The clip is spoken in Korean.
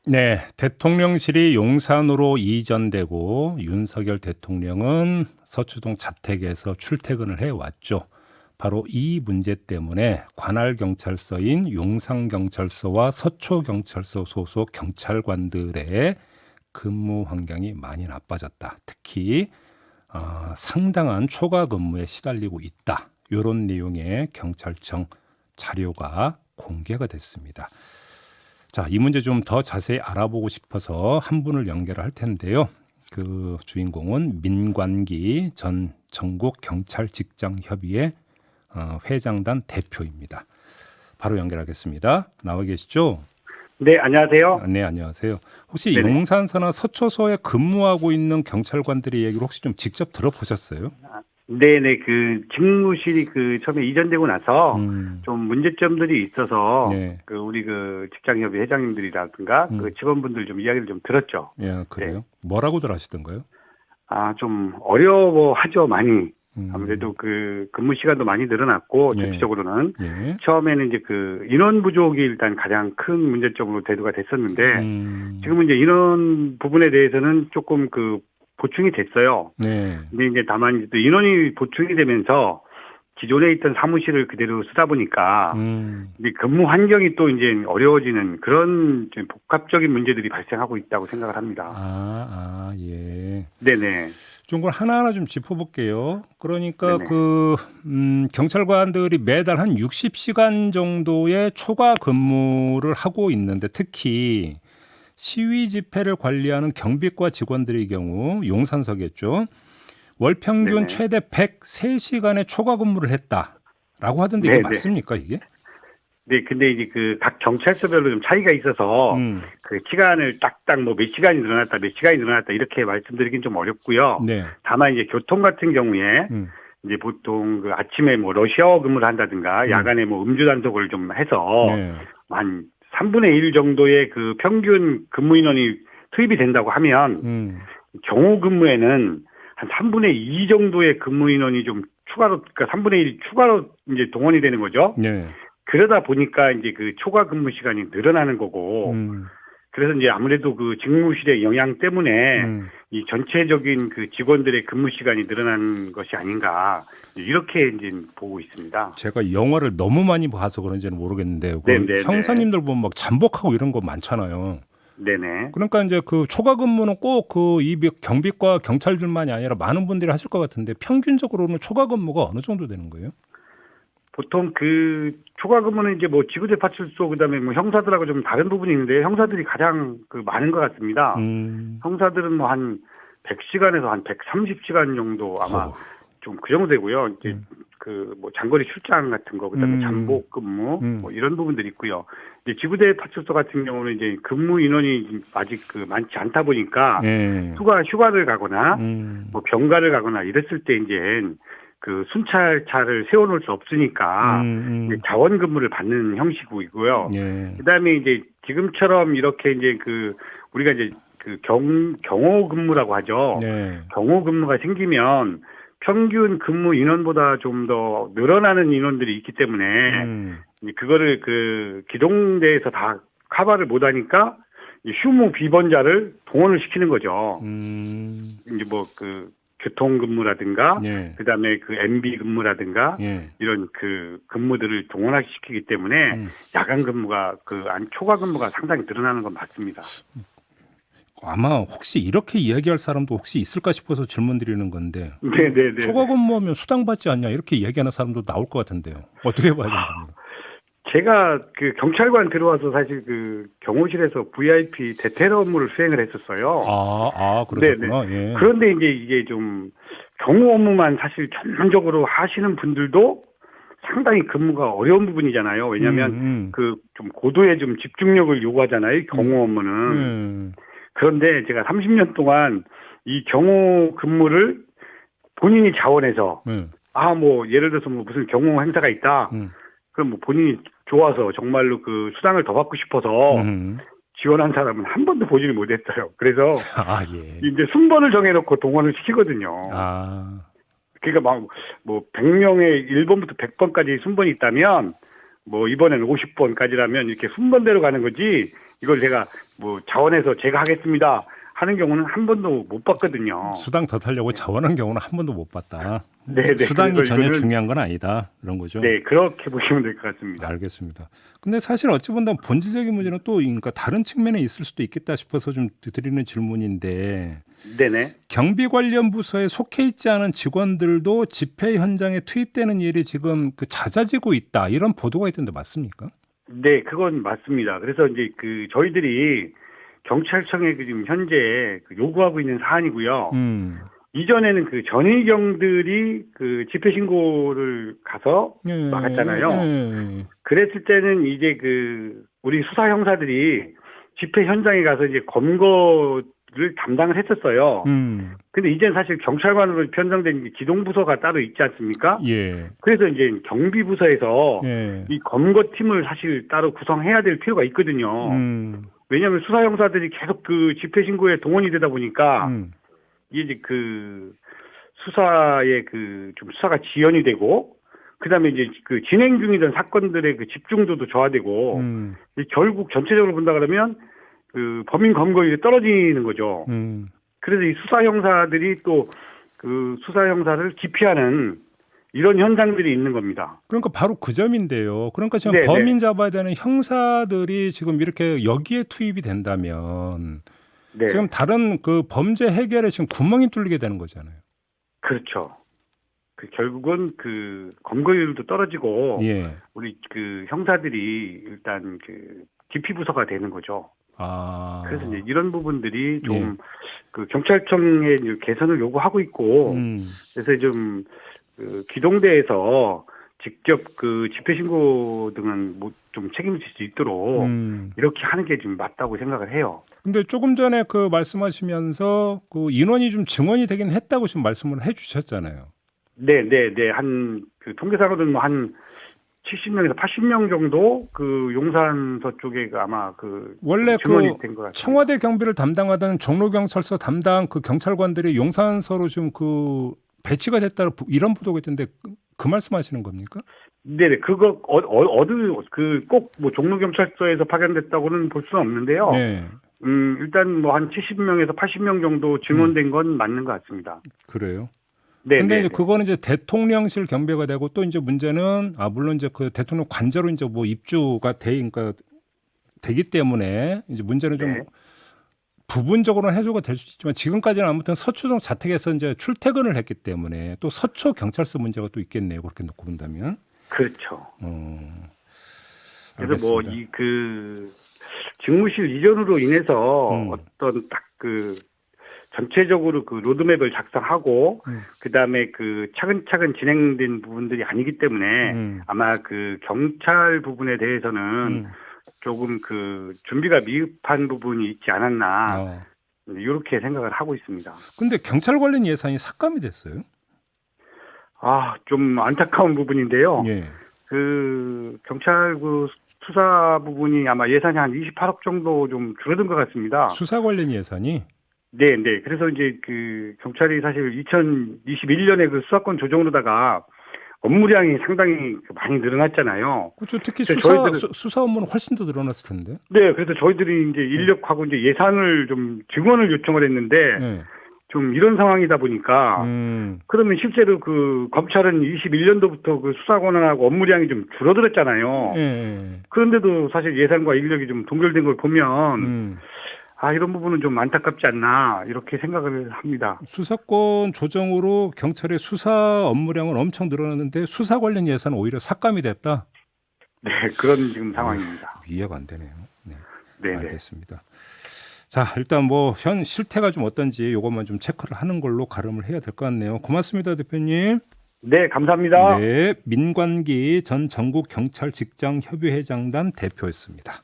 네, 대통령실이 용산으로 이전되고 윤석열 대통령은 서초동 자택에서 출퇴근을 해왔죠. 바로 이 문제 때문에 관할 경찰서인 용산경찰서와 서초경찰서 소속 경찰관들의 근무 환경이 많이 나빠졌다. 특히 상당한 초과 근무에 시달리고 있다. 이런 내용의 경찰청 자료가 공개가 됐습니다. 자, 이 문제 좀 더 자세히 알아보고 싶어서 한 분을 연결할 텐데요. 그 주인공은 민관기 전 전국 경찰 직장 협의회 회장단 대표입니다. 바로 연결하겠습니다. 나와 계시죠? 네, 안녕하세요. 네, 안녕하세요. 혹시 네네. 용산서나 서초소에 근무하고 있는 경찰관들의 얘기를 혹시 좀 직접 들어보셨어요? 네네, 직무실이 처음에 이전되고 나서 음, 좀 문제점들이 있어서 네, 우리 직장협의 회장님들이라든가 음, 직원분들 좀 이야기를 좀 들었죠. 예, 네. 그래요. 뭐라고들 하시던가요? 좀 어려워하죠, 많이. 음, 아무래도 근무 시간도 많이 늘어났고, 예, 대표적으로는 예, 처음에는 이제 인원 부족이 일단 가장 큰 문제점으로 대두가 됐었는데, 음, 지금은 이제 인원 부분에 대해서는 조금 보충이 됐어요. 네. 근데 이제 다만 이제 또 인원이 보충이 되면서 기존에 있던 사무실을 그대로 쓰다 보니까 이제 근무 환경이 또 이제 어려워지는 그런 좀 복합적인 문제들이 발생하고 있다고 생각을 합니다. 예. 네네. 좀 걸 하나하나 좀 짚어볼게요. 그러니까 네네. 경찰관들이 매달 한 60시간 정도의 초과 근무를 하고 있는데 특히 시위 집회를 관리하는 경비과 직원들의 경우 용산서겠죠. 월 평균 네네. 최대 103시간의 초과 근무를 했다라고 하던데 이게 네네. 맞습니까, 이게? 네, 근데 이제 각 경찰서별로 좀 차이가 있어서 음, 시간을 딱딱 뭐 몇 시간이 늘어났다, 몇 시간이 늘어났다 이렇게 말씀드리긴 좀 어렵고요. 네. 다만 이제 교통 같은 경우에 음, 이제 보통 아침에 뭐 러시아어 근무를 한다든가 음, 야간에 뭐 음주 단속을 좀 해서 네. 한 3분의 1 정도의 평균 근무 인원이 투입이 된다고 하면 음, 경호 근무에는 한 3분의 2 정도의 근무 인원이 좀 추가로, 그러니까 3분의 1이 추가로 이제 동원이 되는 거죠. 네. 그러다 보니까 이제 초과 근무 시간이 늘어나는 거고, 음, 그래서 이제 아무래도 직무실의 영향 때문에 음. 이 전체적인 직원들의 근무 시간이 늘어난 것이 아닌가, 이렇게 이제 보고 있습니다. 제가 영화를 너무 많이 봐서 그런지는 모르겠는데 그 네네네. 형사님들 보면 막 잠복하고 이런 거 많잖아요. 네네. 그러니까 이제 그 초과 근무는 꼭 이 경비과 경찰들만이 아니라 많은 분들이 하실 것 같은데 평균적으로는 초과 근무가 어느 정도 되는 거예요? 보통 초과 근무는 이제 뭐 지구대파출소 그다음에 뭐 형사들하고 좀 다른 부분이 있는데 형사들이 가장 많은 것 같습니다. 음, 형사들은 뭐 한 100시간에서 한 130시간 정도 아마 허, 좀 그 정도 되고요. 이제 음, 뭐 장거리 출장 같은 거 그다음에 음, 잠복 근무 뭐 뭐 이런 부분들이 있고요. 이제 지구대 파출소 같은 경우는 이제 근무 인원이 아직 많지 않다 보니까 예, 휴가를 가거나 음, 뭐 병가를 가거나 이랬을 때 이제 순찰차를 세워놓을 수 없으니까 이제 자원 근무를 받는 형식이고요. 예, 그다음에 이제 지금처럼 이렇게 이제 우리가 이제 경호 근무라고 하죠. 네, 경호 근무가 생기면 평균 근무 인원보다 좀 더 늘어나는 인원들이 있기 때문에 음, 이제 그거를 기동대에서 다 커버를 못 하니까 휴무 비번자를 동원을 시키는 거죠. 음, 이제 교통 근무라든가 예, 그다음에 MB 근무라든가 예, 이런 근무들을 동원시키기 때문에 음. 야간 근무가 초과 근무가 상당히 늘어나는 건 맞습니다. 아마 혹시 이렇게 이야기할 사람도 혹시 있을까 싶어서 질문 드리는 건데 초과 네네네네. 근무하면 수당 받지 않냐 이렇게 이야기하는 사람도 나올 것 같은데요. 어떻게 봐야 되는 겁니까? 제가 경찰관 들어와서 사실 경호실에서 VIP 대테러 업무를 수행을 했었어요. 네네. 그러셨구나. 예. 그런데 이제 이게 좀 경호 업무만 사실 전문적으로 하시는 분들도 상당히 근무가 어려운 부분이잖아요. 왜냐하면 음, 좀 고도의 좀 집중력을 요구하잖아요. 경호 음, 업무는. 음, 그런데 제가 30년 동안 이 경호 근무를 본인이 자원해서 음, 뭐 예를 들어서 뭐 무슨 경호 행사가 있다. 음, 그럼 뭐 본인이 좋아서 정말로 수당을 더 받고 싶어서 음. 지원한 사람은 한 번도 보지를 못했어요. 그래서 예. 이제 순번을 정해놓고 동원을 시키거든요. 아, 그러니까 뭐 100명의 1번부터 100번까지 순번이 있다면 뭐 이번에는 50번까지라면 이렇게 순번대로 가는 거지 이걸 제가 뭐 자원해서 제가 하겠습니다 하는 경우는 한 번도 못 봤거든요. 수당 더 타려고 자원한 경우는 한 번도 못 봤다. 네, 수당이 전혀 이거는, 중요한 건 아니다. 그런 거죠. 네, 그렇게 보시면 될 것 같습니다. 알겠습니다. 근데 사실 어찌 보면 본질적인 문제는 또 그러니까 다른 측면에 있을 수도 있겠다 싶어서 좀 드리는 질문인데 네네. 경비 관련 부서에 속해 있지 않은 직원들도 집회 현장에 투입되는 일이 지금 그 잦아지고 있다. 이런 보도가 있던데 맞습니까? 네, 그건 맞습니다. 그래서 이제 그 저희들이 경찰청에 그 지금 현재 그 요구하고 있는 사안이고요. 이전에는 그 전의경들이 그 집회 신고를 가서 막았잖아요. 그랬을 때는 이제 그 우리 수사 형사들이 집회 현장에 가서 이제 검거를 담당을 했었어요. 근데 이제는 사실 경찰관으로 편성된 기동부서가 따로 있지 않습니까? 예. 그래서 이제 경비부서에서 예. 이 검거팀을 사실 따로 구성해야 될 필요가 있거든요. 왜냐하면 수사 형사들이 계속 그 집회 신고에 동원이 되다 보니까 이제 그 수사에 그 좀 수사가 지연이 되고 그다음에 이제 그 진행 중이던 사건들의 그 집중도도 저하되고 결국 전체적으로 본다 그러면 그 범인 검거율이 떨어지는 거죠. 그래서 이 수사 형사들이 또 그 수사 형사를 기피하는 이런 현상들이 있는 겁니다. 그러니까 바로 그 점인데요. 그러니까 지금 네네. 범인 잡아야 되는 형사들이 지금 이렇게 여기에 투입이 된다면 네. 지금 다른 그 범죄 해결에 지금 구멍이 뚫리게 되는 거잖아요. 그렇죠. 그 결국은 그 검거율도 떨어지고 예. 우리 그 형사들이 일단 그 기피 부서가 되는 거죠. 아. 그래서 이제 이런 부분들이 좀 예. 그 경찰청의 이제 개선을 요구하고 있고 그래서 좀 그 기동대에서 직접 그 집회 신고 등은 뭐 좀 책임질 수 있도록 이렇게 하는 게 좀 맞다고 생각을 해요. 근데 조금 전에 그 말씀하시면서 그 인원이 좀 증원이 되긴 했다고 지금 말씀을 해주셨잖아요. 네. 한 그 통계상으로는 뭐 한 70명에서 80명 정도 그 용산서 쪽에 그 아마 그 원래 증원이 그 된 것 같습니다. 청와대 경비를 담당하던 종로경찰서 담당 그 경찰관들이 용산서로 지금 그 배치가 됐다 이런 보도가 있던데 그 말씀하시는 겁니까? 네네, 그거 어느 그 꼭 뭐 종로경찰서에서 파견됐다고는 볼 수는 없는데요. 네. 일단 뭐 한 70명에서 80명 정도 증원된 건 맞는 것 같습니다. 그래요. 네. 근데 이제 그거는 이제 대통령실 경비가 되고 또 이제 문제는 물론 이제 그 대통령 관저로 이제 뭐 입주가 그러니까 되기 때문에 이제 문제는 좀 네. 부분적으로는 해소가 될 수 있지만 지금까지는 아무튼 서초동 자택에서 이제 출퇴근을 했기 때문에 또 서초 경찰서 문제가 또 있겠네요. 그렇게 놓고 본다면. 그렇죠. 그래서 알겠습니다. 뭐 이 그 직무실 이전으로 인해서 어떤 딱 그 전체적으로 그 로드맵을 작성하고 그다음에 그 차근차근 진행된 부분들이 아니기 때문에 아마 그 경찰 부분에 대해서는 조금 그 준비가 미흡한 부분이 있지 않았나 이렇게 생각을 하고 있습니다. 근데 경찰 관련 예산이 삭감이 됐어요? 좀 안타까운 부분인데요. 예. 그 경찰 그 수사 부분이 아마 예산이 한 28억 정도 좀 줄어든 것 같습니다. 수사 관련 예산이? 네. 그래서 이제 그 경찰이 사실 2021년에 그 수사권 조정으로다가 업무량이 상당히 많이 늘어났잖아요. 그렇죠. 특히 저희들은 수사 업무는 훨씬 더 늘어났을 텐데. 네, 그래서 저희들이 이제 인력하고 이제 예산을 좀 증원을 요청을 했는데 네. 좀 이런 상황이다 보니까 그러면 실제로 그 검찰은 21년도부터 그 수사 권한하고 업무량이 좀 줄어들었잖아요. 네. 그런데도 사실 예산과 인력이 좀 동결된 걸 보면 이런 부분은 좀 안타깝지 않나 이렇게 생각을 합니다. 수사권 조정으로 경찰의 수사 업무량은 엄청 늘어났는데 수사 관련 예산은 오히려 삭감이 됐다. 네, 그런 지금 상황입니다. 이해가 안 되네요. 네. 네. 알겠습니다. 자, 일단 뭐 현 실태가 좀 어떤지 이것만 좀 체크를 하는 걸로 가름을 해야 될 것 같네요. 고맙습니다, 대표님. 네, 감사합니다. 네, 민관기 전 전국경찰직장협의회장단 대표였습니다.